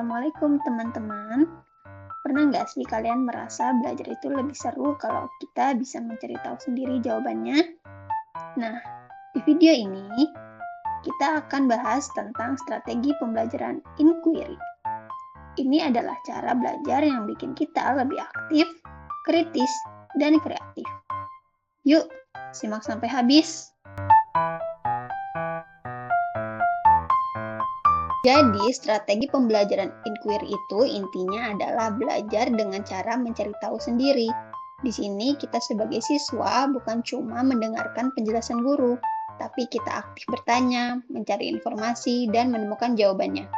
Assalamualaikum teman-teman. Pernah nggak sih kalian merasa belajar itu lebih seru kalau kita bisa mencari tahu sendiri jawabannya? Nah, di video ini kita akan bahas tentang strategi pembelajaran inquiry. Ini adalah cara belajar yang bikin kita lebih aktif, kritis, dan kreatif. Yuk, simak sampai habis. Jadi, strategi pembelajaran inquiry itu intinya adalah belajar dengan cara mencari tahu sendiri. Di sini kita sebagai siswa bukan cuma mendengarkan penjelasan guru, tapi kita aktif bertanya, mencari informasi, dan menemukan jawabannya.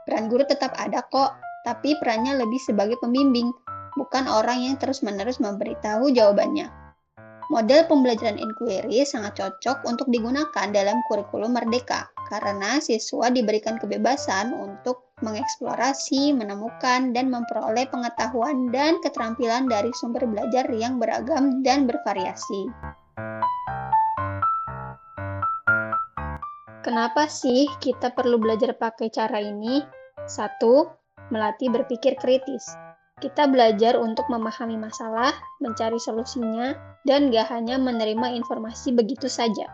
Peran guru tetap ada kok, tapi perannya lebih sebagai pembimbing, bukan orang yang terus-menerus memberitahu jawabannya. Model pembelajaran inquiry sangat cocok untuk digunakan dalam kurikulum Merdeka, karena siswa diberikan kebebasan untuk mengeksplorasi, menemukan, dan memperoleh pengetahuan dan keterampilan dari sumber belajar yang beragam dan bervariasi. Kenapa sih kita perlu belajar pakai cara ini? 1. Melatih berpikir kritis. Kita belajar untuk memahami masalah, mencari solusinya, dan gak hanya menerima informasi begitu saja.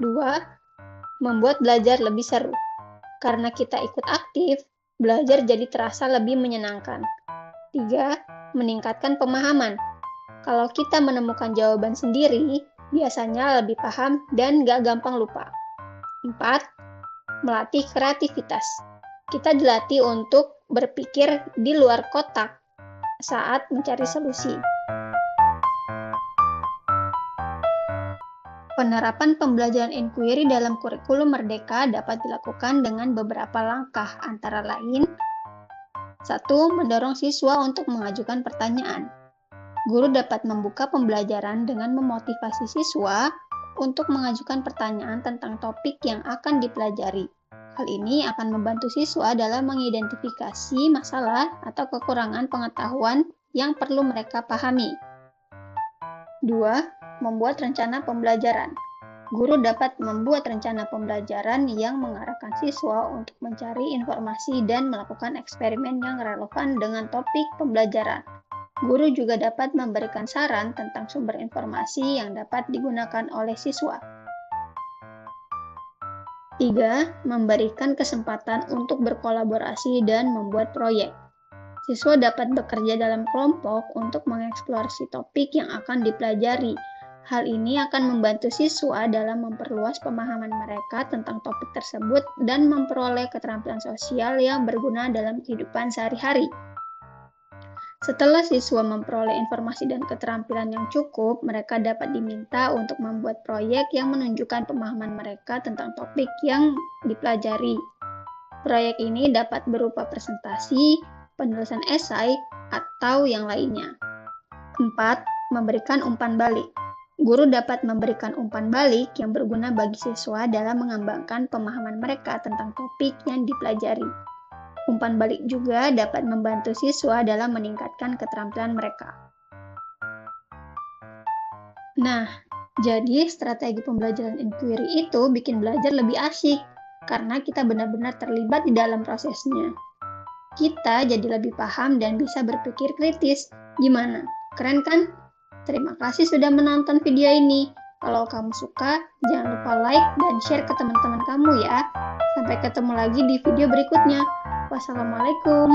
2. Membuat belajar lebih seru. Karena kita ikut aktif, belajar jadi terasa lebih menyenangkan. 3. Meningkatkan pemahaman. Kalau kita menemukan jawaban sendiri, biasanya lebih paham dan gak gampang lupa. 4. Melatih kreativitas. Kita dilatih untuk berpikir di luar kotak saat mencari solusi. Penerapan pembelajaran inquiry dalam kurikulum Merdeka dapat dilakukan dengan beberapa langkah, antara lain 1. Mendorong siswa untuk mengajukan pertanyaan. Guru dapat membuka pembelajaran dengan memotivasi siswa untuk mengajukan pertanyaan tentang topik yang akan dipelajari. Hal ini akan membantu siswa dalam mengidentifikasi masalah atau kekurangan pengetahuan yang perlu mereka pahami. 2. Membuat rencana pembelajaran. Guru dapat membuat rencana pembelajaran yang mengarahkan siswa untuk mencari informasi dan melakukan eksperimen yang relevan dengan topik pembelajaran. Guru juga dapat memberikan saran tentang sumber informasi yang dapat digunakan oleh siswa. 3. Memberikan kesempatan untuk berkolaborasi dan membuat proyek. Siswa dapat bekerja dalam kelompok untuk mengeksplorasi topik yang akan dipelajari. Hal ini akan membantu siswa dalam memperluas pemahaman mereka tentang topik tersebut dan memperoleh keterampilan sosial yang berguna dalam kehidupan sehari-hari. Setelah siswa memperoleh informasi dan keterampilan yang cukup, mereka dapat diminta untuk membuat proyek yang menunjukkan pemahaman mereka tentang topik yang dipelajari. Proyek ini dapat berupa presentasi, penulisan esai, atau yang lainnya. 4. Memberikan umpan balik. Guru dapat memberikan umpan balik yang berguna bagi siswa dalam mengembangkan pemahaman mereka tentang topik yang dipelajari. Umpan balik juga dapat membantu siswa dalam meningkatkan keterampilan mereka. Nah, jadi strategi pembelajaran inquiry itu bikin belajar lebih asyik, karena kita benar-benar terlibat di dalam prosesnya. Kita jadi lebih paham dan bisa berpikir kritis. Gimana? Keren kan? Terima kasih sudah menonton video ini. Kalau kamu suka, jangan lupa like dan share ke teman-teman kamu ya. Sampai ketemu lagi di video berikutnya. Wassalamualaikum.